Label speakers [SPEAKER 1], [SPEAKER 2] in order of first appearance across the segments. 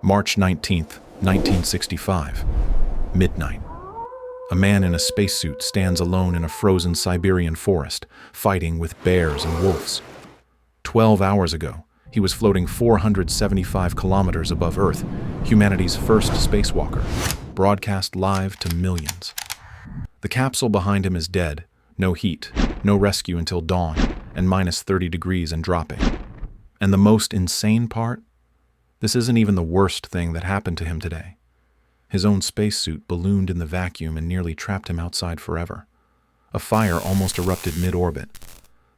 [SPEAKER 1] March 19th, 1965. Midnight. A man in a spacesuit stands alone in a frozen Siberian forest, fighting with bears and wolves. 12 hours ago, he was floating 475 kilometers above Earth, humanity's first spacewalker, broadcast live to millions. The capsule behind him is dead, no heat, no rescue until dawn, and minus 30 degrees and dropping. And the most insane part? This isn't even the worst thing that happened to him today. His own spacesuit ballooned in the vacuum and nearly trapped him outside forever. A fire almost erupted mid-orbit.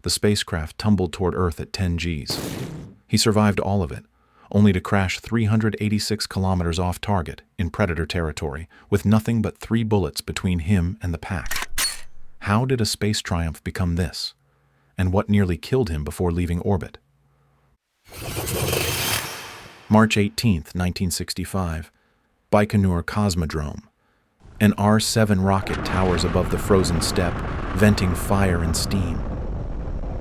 [SPEAKER 1] The spacecraft tumbled toward Earth at 10 Gs. He survived all of it, only to crash 386 kilometers off target in Predator territory, with nothing but 3 bullets between him and the pack. How did a space triumph become this? And what nearly killed him before leaving orbit? March 18th, 1965. Baikonur Cosmodrome. An R-7 rocket towers above the frozen steppe, venting fire and steam.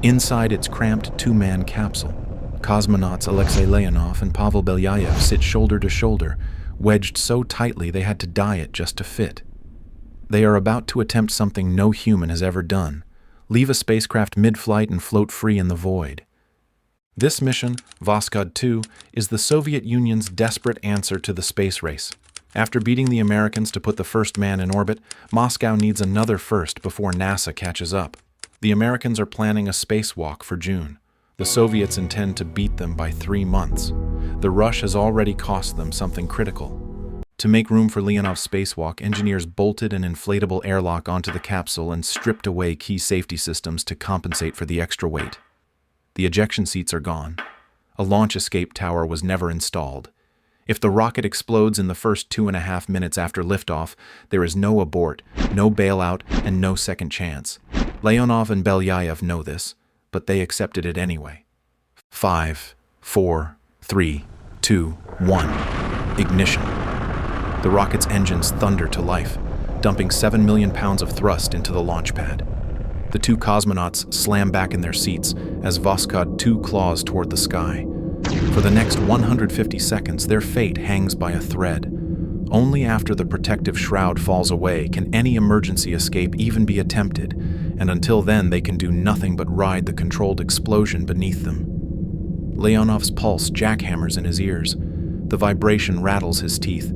[SPEAKER 1] Inside its cramped 2-man capsule, cosmonauts Alexei Leonov and Pavel Belyayev sit shoulder to shoulder, wedged so tightly they had to dye it just to fit. They are about to attempt something no human has ever done: leave a spacecraft mid-flight and float free in the void. This mission, Voskhod 2, is the Soviet Union's desperate answer to the space race. After beating the Americans to put the first man in orbit, Moscow needs another first before NASA catches up. The Americans are planning a spacewalk for June. The Soviets intend to beat them by 3 months. The rush has already cost them something critical. To make room for Leonov's spacewalk, engineers bolted an inflatable airlock onto the capsule and stripped away key safety systems to compensate for the extra weight. The ejection seats are gone. A launch escape tower was never installed. If the rocket explodes in the first 2.5 minutes after liftoff, there is no abort, no bailout, and no second chance. Leonov and Belyayev know this, but they accepted it anyway. 5, 4, 3, 2, 1. Ignition. The rocket's engines thunder to life, dumping 7 million pounds of thrust into the launch pad. The 2 cosmonauts slam back in their seats as Voskhod 2 claws toward the sky. For the next 150 seconds, their fate hangs by a thread. Only after the protective shroud falls away can any emergency escape even be attempted, and until then they can do nothing but ride the controlled explosion beneath them. Leonov's pulse jackhammers in his ears. The vibration rattles his teeth.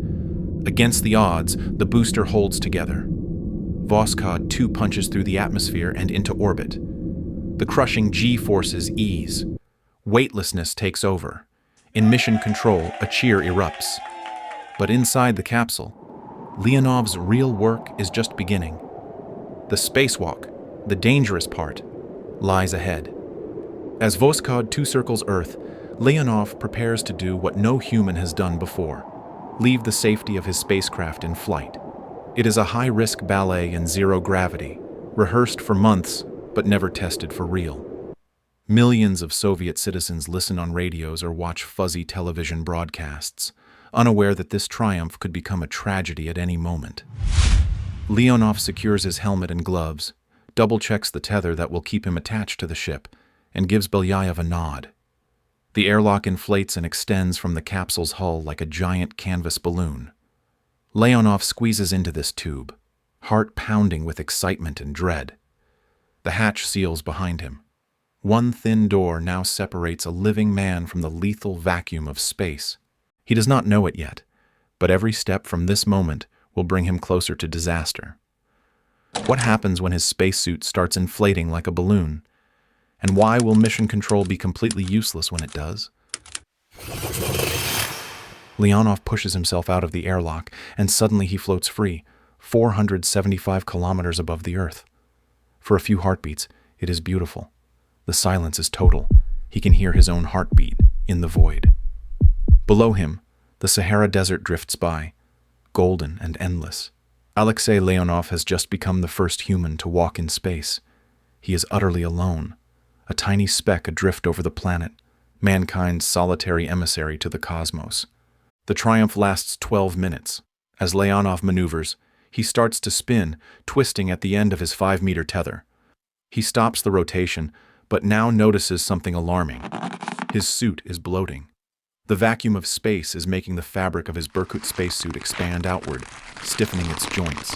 [SPEAKER 1] Against the odds, the booster holds together. Voskhod 2 punches through the atmosphere and into orbit. The crushing G-forces ease. Weightlessness takes over. In mission control, a cheer erupts. But inside the capsule, Leonov's real work is just beginning. The spacewalk, the dangerous part, lies ahead. As Voskhod 2 circles Earth, Leonov prepares to do what no human has done before: leave the safety of his spacecraft in flight. It is a high-risk ballet in zero gravity, rehearsed for months, but never tested for real. Millions of Soviet citizens listen on radios or watch fuzzy television broadcasts, unaware that this triumph could become a tragedy at any moment. Leonov secures his helmet and gloves, double-checks the tether that will keep him attached to the ship, and gives Belyayev a nod. The airlock inflates and extends from the capsule's hull like a giant canvas balloon. Leonov squeezes into this tube, heart pounding with excitement and dread. The hatch seals behind him. One thin door now separates a living man from the lethal vacuum of space. He does not know it yet, but every step from this moment will bring him closer to disaster. What happens when his spacesuit starts inflating like a balloon? And why will mission control be completely useless when it does? Leonov pushes himself out of the airlock, and suddenly he floats free, 475 kilometers above the Earth. For a few heartbeats, it is beautiful. The silence is total. He can hear his own heartbeat in the void. Below him, the Sahara Desert drifts by, golden and endless. Alexei Leonov has just become the first human to walk in space. He is utterly alone, a tiny speck adrift over the planet, mankind's solitary emissary to the cosmos. The triumph lasts 12 minutes. As Leonov maneuvers, he starts to spin, twisting at the end of his 5-meter tether. He stops the rotation, but now notices something alarming. His suit is bloating. The vacuum of space is making the fabric of his Berkut spacesuit expand outward, stiffening its joints.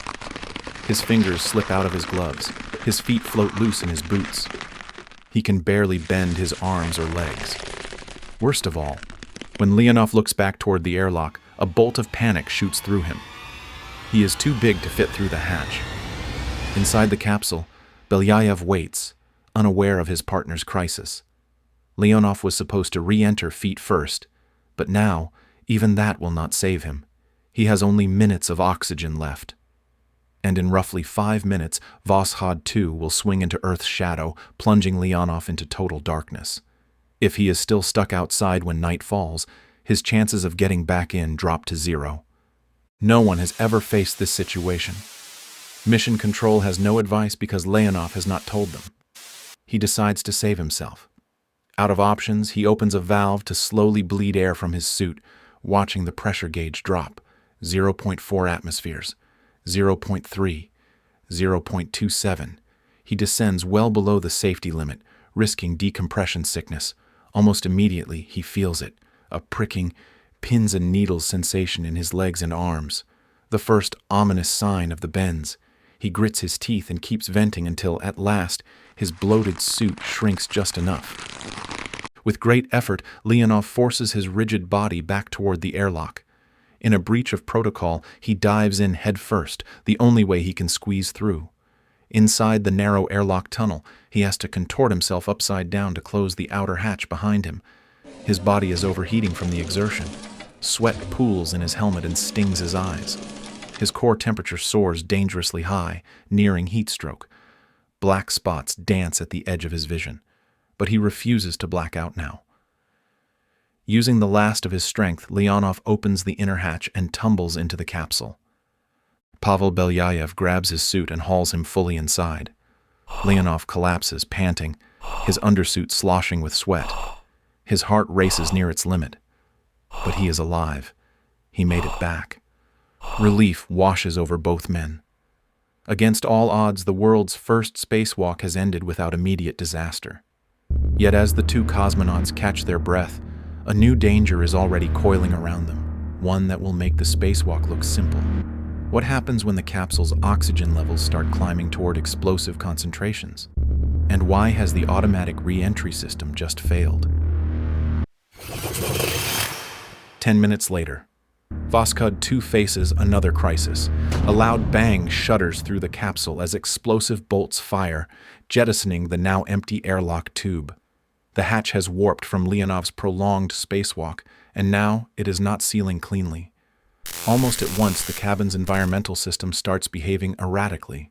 [SPEAKER 1] His fingers slip out of his gloves. His feet float loose in his boots. He can barely bend his arms or legs. Worst of all, when Leonov looks back toward the airlock, a bolt of panic shoots through him. He is too big to fit through the hatch. Inside the capsule, Belyayev waits, unaware of his partner's crisis. Leonov was supposed to re-enter feet first, but now, even that will not save him. He has only minutes of oxygen left. And in roughly 5 minutes, Voskhod 2 will swing into Earth's shadow, plunging Leonov into total darkness. If he is still stuck outside when night falls, his chances of getting back in drop to 0. No one has ever faced this situation. Mission Control has no advice because Leonov has not told them. He decides to save himself. Out of options, he opens a valve to slowly bleed air from his suit, watching the pressure gauge drop. 0.4 atmospheres, 0.3, 0.27. He descends well below the safety limit, risking decompression sickness. Almost immediately, he feels it, a pricking, pins and needles sensation in his legs and arms, the first ominous sign of the bends. He grits his teeth and keeps venting until, at last, his bloated suit shrinks just enough. With great effort, Leonov forces his rigid body back toward the airlock. In a breach of protocol, he dives in headfirst, the only way he can squeeze through. Inside the narrow airlock tunnel, he has to contort himself upside down to close the outer hatch behind him. His body is overheating from the exertion. Sweat pools in his helmet and stings his eyes. His core temperature soars dangerously high, nearing heat stroke. Black spots dance at the edge of his vision, but he refuses to black out now. Using the last of his strength, Leonov opens the inner hatch and tumbles into the capsule. Pavel Belyayev grabs his suit and hauls him fully inside. Leonov collapses, panting, his undersuit sloshing with sweat. His heart races near its limit. But he is alive. He made it back. Relief washes over both men. Against all odds, the world's first spacewalk has ended without immediate disaster. Yet as the two cosmonauts catch their breath, a new danger is already coiling around them, one that will make the spacewalk look simple. What happens when the capsule's oxygen levels start climbing toward explosive concentrations? And why has the automatic re-entry system just failed? 10 minutes later, Voskhod 2 faces another crisis. A loud bang shudders through the capsule as explosive bolts fire, jettisoning the now empty airlock tube. The hatch has warped from Leonov's prolonged spacewalk, and now it is not sealing cleanly. Almost at once, the cabin's environmental system starts behaving erratically.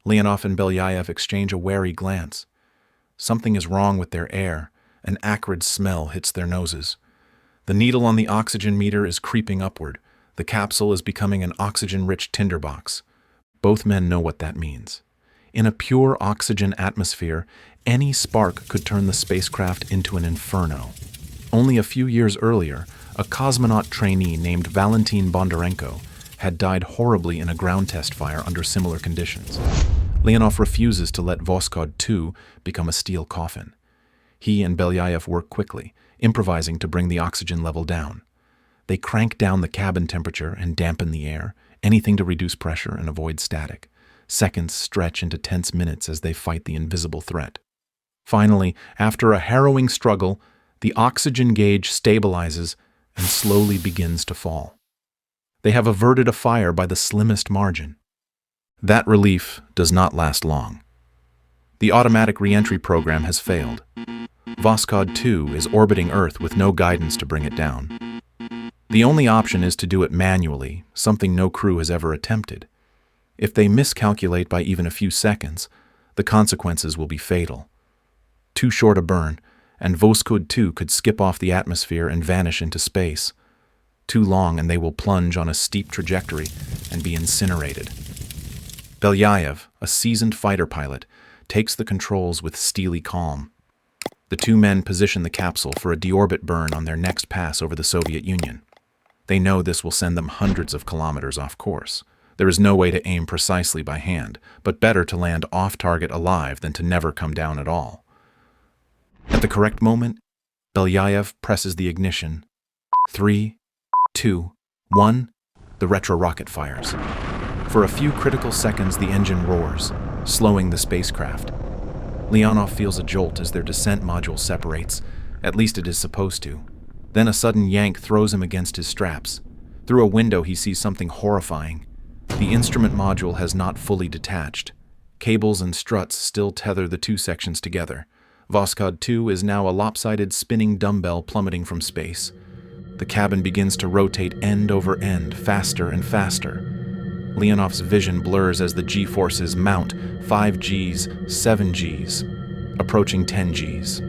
[SPEAKER 1] Leonov and Belyayev exchange a wary glance. Something is wrong with their air. An acrid smell hits their noses. The needle on the oxygen meter is creeping upward. The capsule is becoming an oxygen-rich tinderbox. Both men know what that means. In a pure oxygen atmosphere, any spark could turn the spacecraft into an inferno. Only a few years earlier, a cosmonaut trainee named Valentin Bondarenko had died horribly in a ground test fire under similar conditions. Leonov refuses to let Voskhod 2 become a steel coffin. He and Belyayev work quickly, improvising to bring the oxygen level down. They crank down the cabin temperature and dampen the air, anything to reduce pressure and avoid static. Seconds stretch into tense minutes as they fight the invisible threat. Finally, after a harrowing struggle, the oxygen gauge stabilizes and slowly begins to fall. They have averted a fire by the slimmest margin. That relief does not last long. The automatic re-entry program has failed. Voskhod 2 is orbiting Earth with no guidance to bring it down. The only option is to do it manually, something no crew has ever attempted. If they miscalculate by even a few seconds, the consequences will be fatal. Too short a burn, and Voskhod 2 could skip off the atmosphere and vanish into space. Too long, and they will plunge on a steep trajectory and be incinerated. Belyayev, a seasoned fighter pilot, takes the controls with steely calm. The two men position the capsule for a deorbit burn on their next pass over the Soviet Union. They know this will send them hundreds of kilometers off course. There is no way to aim precisely by hand, but better to land off-target alive than to never come down at all. At the correct moment, Belyayev presses the ignition 3, 2, 1. The retro-rocket fires. For a few critical seconds, the engine roars, slowing the spacecraft. Leonov feels a jolt as their descent module separates. At least it is supposed to. Then a sudden yank throws him against his straps. Through a window, he sees something horrifying. The instrument module has not fully detached. Cables and struts still tether the two sections together. Voskhod 2 is now a lopsided spinning dumbbell plummeting from space. The cabin begins to rotate end over end, faster and faster. Leonov's vision blurs as the G-forces mount 5 Gs, 7 Gs, approaching 10 Gs.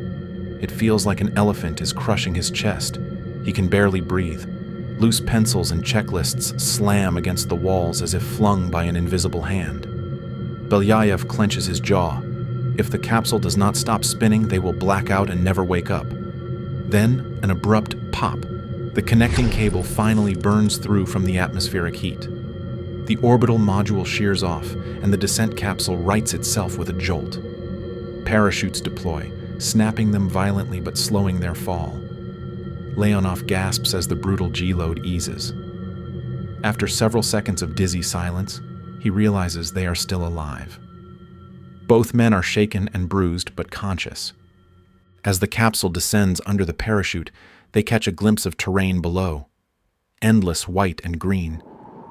[SPEAKER 1] It feels like an elephant is crushing his chest. He can barely breathe. Loose pencils and checklists slam against the walls as if flung by an invisible hand. Belyayev clenches his jaw. If the capsule does not stop spinning, they will black out and never wake up. Then, an abrupt pop. The connecting cable finally burns through from the atmospheric heat. The orbital module shears off, and the descent capsule rights itself with a jolt. Parachutes deploy, snapping them violently but slowing their fall. Leonov gasps as the brutal G-load eases. After several seconds of dizzy silence, he realizes they are still alive. Both men are shaken and bruised but conscious. As the capsule descends under the parachute, they catch a glimpse of terrain below. Endless white and green,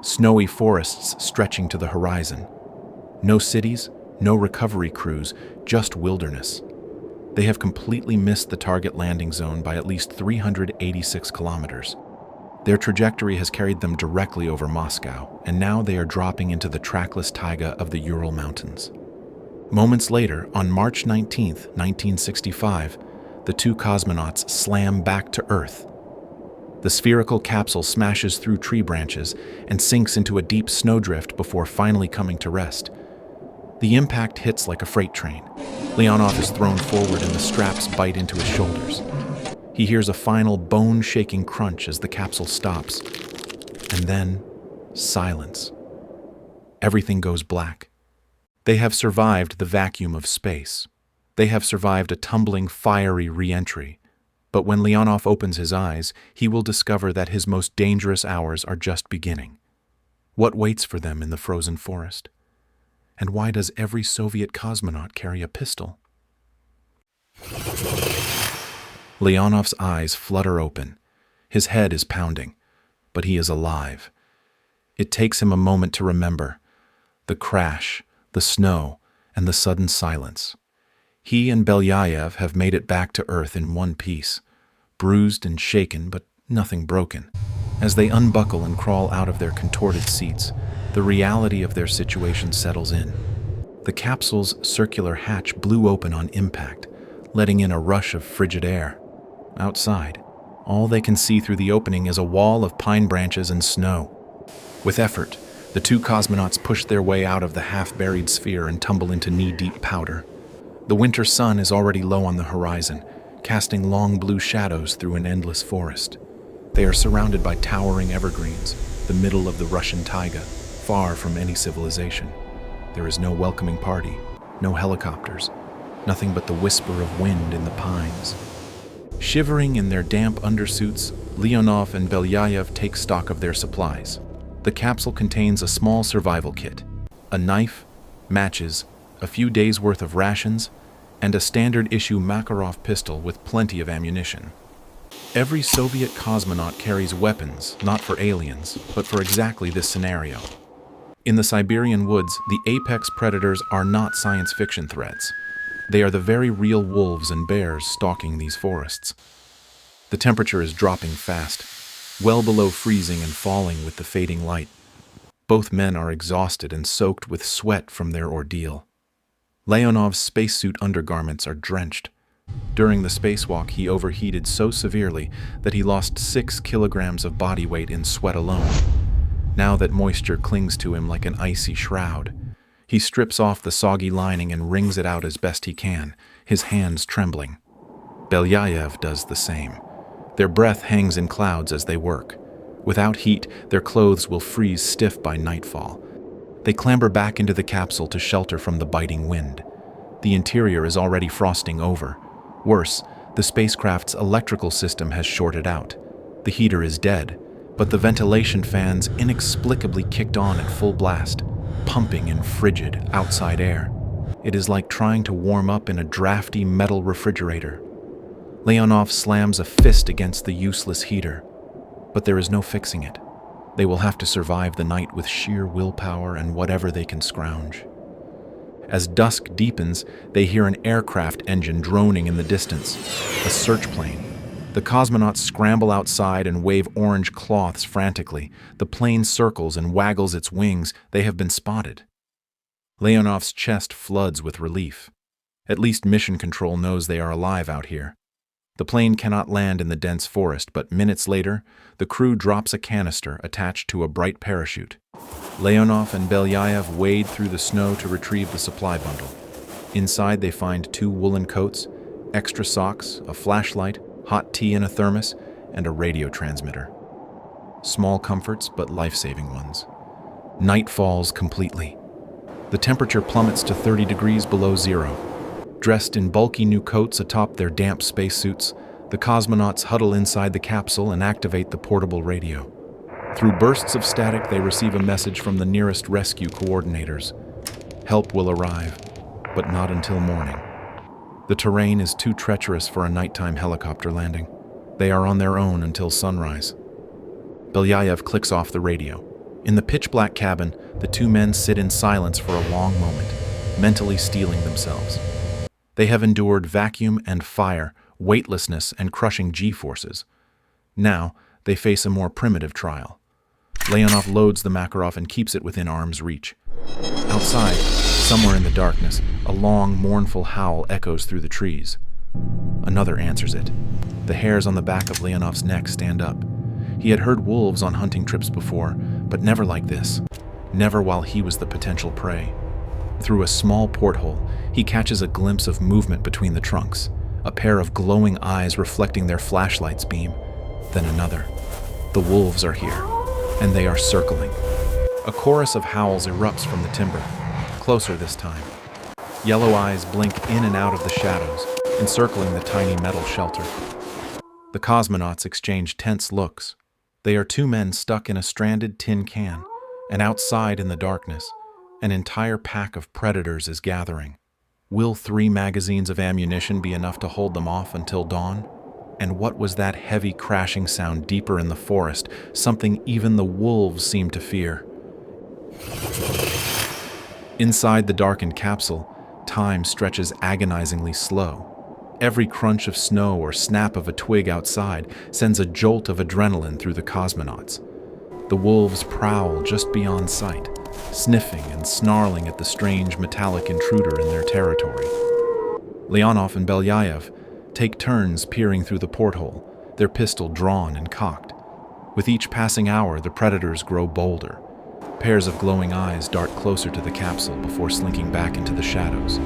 [SPEAKER 1] snowy forests stretching to the horizon. No cities, no recovery crews, just wilderness. They have completely missed the target landing zone by at least 386 kilometers. Their trajectory has carried them directly over Moscow, and now they are dropping into the trackless taiga of the Ural Mountains. Moments later, on March 19, 1965, the two cosmonauts slam back to Earth. The spherical capsule smashes through tree branches and sinks into a deep snowdrift before finally coming to rest. The impact hits like a freight train. Leonov is thrown forward and the straps bite into his shoulders. He hears a final bone-shaking crunch as the capsule stops. And then, silence. Everything goes black. They have survived the vacuum of space. They have survived a tumbling, fiery reentry. But when Leonov opens his eyes, he will discover that his most dangerous hours are just beginning. What waits for them in the frozen forest? And why does every Soviet cosmonaut carry a pistol? Leonov's eyes flutter open. His head is pounding, but he is alive. It takes him a moment to remember. The crash, the snow, and the sudden silence. He and Belyayev have made it back to Earth in one piece, bruised and shaken, but nothing broken. As they unbuckle and crawl out of their contorted seats, the reality of their situation settles in. The capsule's circular hatch blew open on impact, letting in a rush of frigid air. Outside, all they can see through the opening is a wall of pine branches and snow. With effort, the two cosmonauts push their way out of the half-buried sphere and tumble into knee-deep powder. The winter sun is already low on the horizon, casting long blue shadows through an endless forest. They are surrounded by towering evergreens, the middle of the Russian taiga, far from any civilization. There is no welcoming party, no helicopters, nothing but the whisper of wind in the pines. Shivering in their damp undersuits, Leonov and Belyayev take stock of their supplies. The capsule contains a small survival kit, a knife, matches, a few days' worth of rations, and a standard-issue Makarov pistol with plenty of ammunition. Every Soviet cosmonaut carries weapons, not for aliens, but for exactly this scenario. In the Siberian woods, the apex predators are not science fiction threats. They are the very real wolves and bears stalking these forests. The temperature is dropping fast, well below freezing and falling with the fading light. Both men are exhausted and soaked with sweat from their ordeal. Leonov's spacesuit undergarments are drenched. During the spacewalk, he overheated so severely that he lost 6 kilograms of body weight in sweat alone. Now that moisture clings to him like an icy shroud, he strips off the soggy lining and wrings it out as best he can, his hands trembling. Belyayev does the same. Their breath hangs in clouds as they work. Without heat, their clothes will freeze stiff by nightfall. They clamber back into the capsule to shelter from the biting wind. The interior is already frosting over. Worse, the spacecraft's electrical system has shorted out. The heater is dead, but the ventilation fans inexplicably kicked on at full blast, pumping in frigid, outside air. It is like trying to warm up in a drafty metal refrigerator. Leonov slams a fist against the useless heater, but there is no fixing it. They will have to survive the night with sheer willpower and whatever they can scrounge. As dusk deepens, they hear an aircraft engine droning in the distance, a search plane. The cosmonauts scramble outside and wave orange cloths frantically. The plane circles and waggles its wings. They have been spotted. Leonov's chest floods with relief. At least Mission Control knows they are alive out here. The plane cannot land in the dense forest, but minutes later, the crew drops a canister attached to a bright parachute. Leonov and Belyayev wade through the snow to retrieve the supply bundle. Inside, they find 2 woolen coats, extra socks, a flashlight, hot tea in a thermos, and a radio transmitter. Small comforts, but life-saving ones. Night falls completely. The temperature plummets to 30 degrees below zero. Dressed in bulky new coats atop their damp spacesuits, the cosmonauts huddle inside the capsule and activate the portable radio. Through bursts of static, they receive a message from the nearest rescue coordinators. Help will arrive, but not until morning. The terrain is too treacherous for a nighttime helicopter landing. They are on their own until sunrise. Belyayev clicks off the radio. In the pitch-black cabin, the 2 men sit in silence for a long moment, mentally steeling themselves. They have endured vacuum and fire, weightlessness and crushing G-forces. Now, they face a more primitive trial. Leonov loads the Makarov and keeps it within arm's reach. Outside, somewhere in the darkness, a long, mournful howl echoes through the trees. Another answers it. The hairs on the back of Leonov's neck stand up. He had heard wolves on hunting trips before, but never like this. Never while he was the potential prey. Through a small porthole, he catches a glimpse of movement between the trunks, a pair of glowing eyes reflecting their flashlight's beam. Then another. The wolves are here, and they are circling. A chorus of howls erupts from the timber, closer this time. Yellow eyes blink in and out of the shadows, encircling the tiny metal shelter. The cosmonauts exchange tense looks. They are 2 men stuck in a stranded tin can, and outside in the darkness, an entire pack of predators is gathering. Will 3 magazines of ammunition be enough to hold them off until dawn? And what was that heavy crashing sound deeper in the forest, something even the wolves seemed to fear? Inside the darkened capsule, time stretches agonizingly slow. Every crunch of snow or snap of a twig outside sends a jolt of adrenaline through the cosmonauts. The wolves prowl just beyond sight, sniffing and snarling at the strange metallic intruder in their territory. Leonov and Belyayev take turns peering through the porthole, their pistol drawn and cocked. With each passing hour, the predators grow bolder. Pairs of glowing eyes dart closer to the capsule before slinking back into the shadows.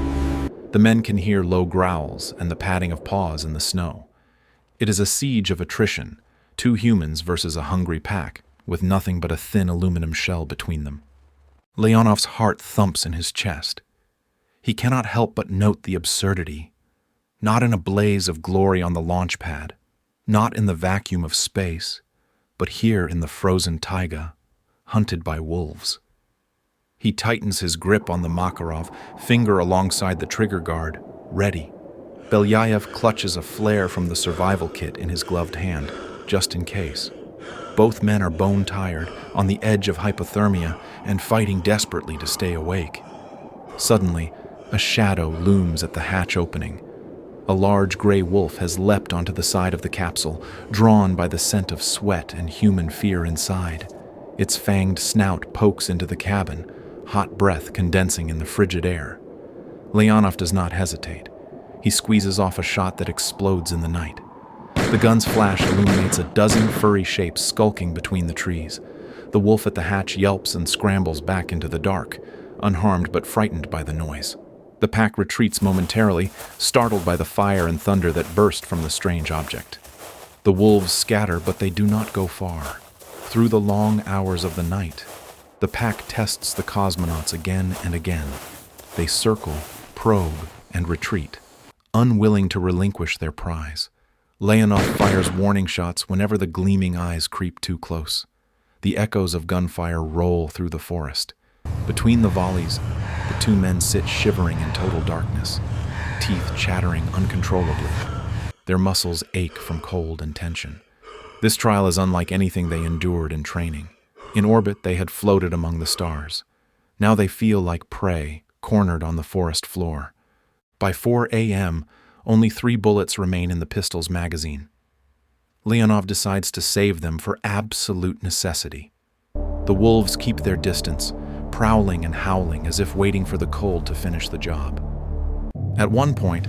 [SPEAKER 1] The men can hear low growls and the padding of paws in the snow. It is a siege of attrition, 2 humans versus a hungry pack, with nothing but a thin aluminum shell between them. Leonov's heart thumps in his chest. He cannot help but note the absurdity. Not in a blaze of glory on the launch pad, not in the vacuum of space, but here in the frozen taiga, hunted by wolves. He tightens his grip on the Makarov, finger alongside the trigger guard, ready. Belyayev clutches a flare from the survival kit in his gloved hand, just in case. Both men are bone-tired, on the edge of hypothermia, and fighting desperately to stay awake. Suddenly, a shadow looms at the hatch opening. A large gray wolf has leapt onto the side of the capsule, drawn by the scent of sweat and human fear inside. Its fanged snout pokes into the cabin, hot breath condensing in the frigid air. Leonov does not hesitate. He squeezes off a shot that explodes in the night. The gun's flash illuminates a dozen furry shapes skulking between the trees. The wolf at the hatch yelps and scrambles back into the dark, unharmed but frightened by the noise. The pack retreats momentarily, startled by the fire and thunder that burst from the strange object. The wolves scatter, but they do not go far. Through the long hours of the night, the pack tests the cosmonauts again and again. They circle, probe, and retreat, unwilling to relinquish their prize. Leonov fires warning shots whenever the gleaming eyes creep too close. The echoes of gunfire roll through the forest. Between the volleys, the two men sit shivering in total darkness, teeth chattering uncontrollably. Their muscles ache from cold and tension. This trial is unlike anything they endured in training. In orbit, they had floated among the stars. Now they feel like prey, cornered on the forest floor. By 4 a.m., only 3 bullets remain in the pistol's magazine. Leonov decides to save them for absolute necessity. The wolves keep their distance, prowling and howling as if waiting for the cold to finish the job. At one point,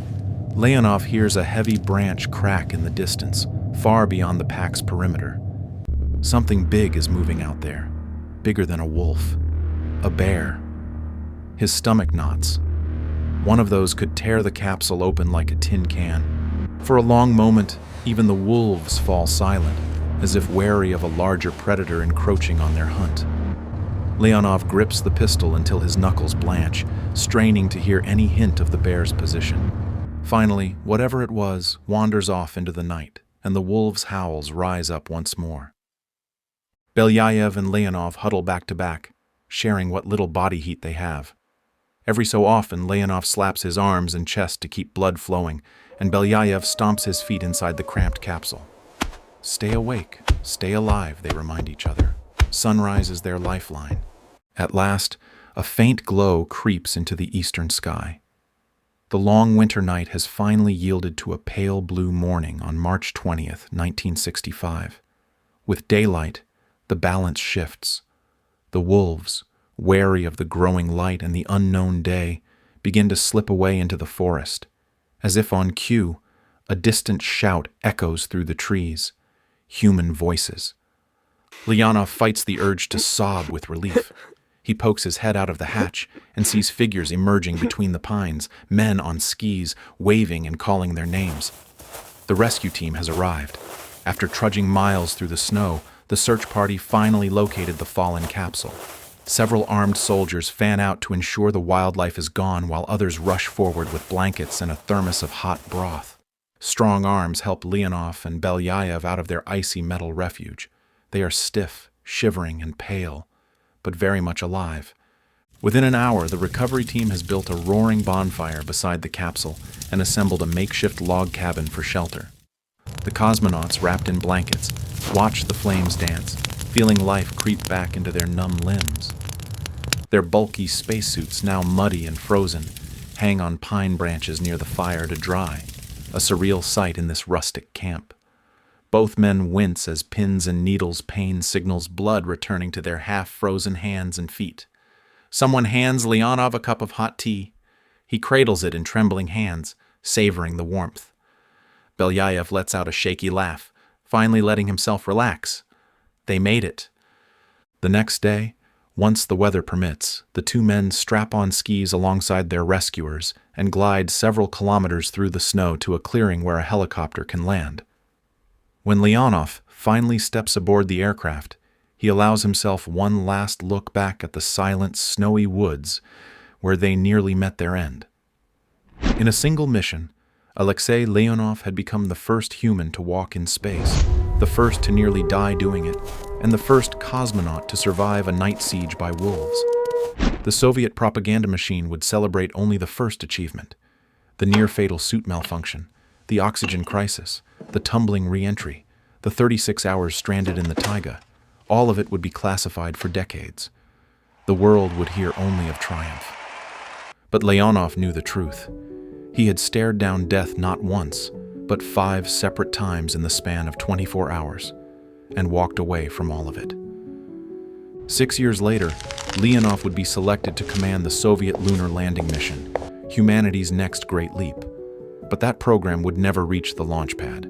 [SPEAKER 1] Leonov hears a heavy branch crack in the distance, far beyond the pack's perimeter. Something big is moving out there, bigger than a wolf, a bear. His stomach knots. One of those could tear the capsule open like a tin can. For a long moment, even the wolves fall silent, as if wary of a larger predator encroaching on their hunt. Leonov grips the pistol until his knuckles blanch, straining to hear any hint of the bear's position. Finally, whatever it was wanders off into the night, and the wolves' howls rise up once more. Belyayev and Leonov huddle back to back, sharing what little body heat they have. Every so often, Leonov slaps his arms and chest to keep blood flowing, and Belyayev stomps his feet inside the cramped capsule. Stay awake, stay alive, they remind each other. Sunrise is their lifeline. At last, a faint glow creeps into the eastern sky. The long winter night has finally yielded to a pale blue morning on March 20th, 1965. With daylight, the balance shifts. The wolves, wary of the growing light and the unknown day, begin to slip away into the forest. As if on cue, a distant shout echoes through the trees. Human voices. Leonov fights the urge to sob with relief. He pokes his head out of the hatch and sees figures emerging between the pines, men on skis, waving and calling their names. The rescue team has arrived. After trudging miles through the snow, the search party finally located the fallen capsule. Several armed soldiers fan out to ensure the wildlife is gone while others rush forward with blankets and a thermos of hot broth. Strong arms help Leonov and Belyayev out of their icy metal refuge. They are stiff, shivering, and pale, but very much alive. Within an hour, the recovery team has built a roaring bonfire beside the capsule and assembled a makeshift log cabin for shelter. The cosmonauts, wrapped in blankets, watch the flames dance, feeling life creep back into their numb limbs. Their bulky spacesuits, now muddy and frozen, hang on pine branches near the fire to dry, a surreal sight in this rustic camp. Both men wince as pins and needles' pain signals blood returning to their half-frozen hands and feet. Someone hands Leonov a cup of hot tea. He cradles it in trembling hands, savoring the warmth. Belyayev lets out a shaky laugh, finally letting himself relax. They made it. The next day, once the weather permits, the two men strap on skis alongside their rescuers and glide several kilometers through the snow to a clearing where a helicopter can land. When Leonov finally steps aboard the aircraft, he allows himself one last look back at the silent, snowy woods where they nearly met their end. In a single mission, Alexei Leonov had become the first human to walk in space, the first to nearly die doing it, and the first cosmonaut to survive a night siege by wolves. The Soviet propaganda machine would celebrate only the first achievement: the near-fatal suit malfunction, the oxygen crisis, the tumbling reentry, the 36 hours stranded in the taiga. All of it would be classified for decades. The world would hear only of triumph. But Leonov knew the truth. He had stared down death not once, but 5 separate times in the span of 24 hours, and walked away from all of it. 6 years later, Leonov would be selected to command the Soviet lunar landing mission, humanity's next great leap. But that program would never reach the launch pad.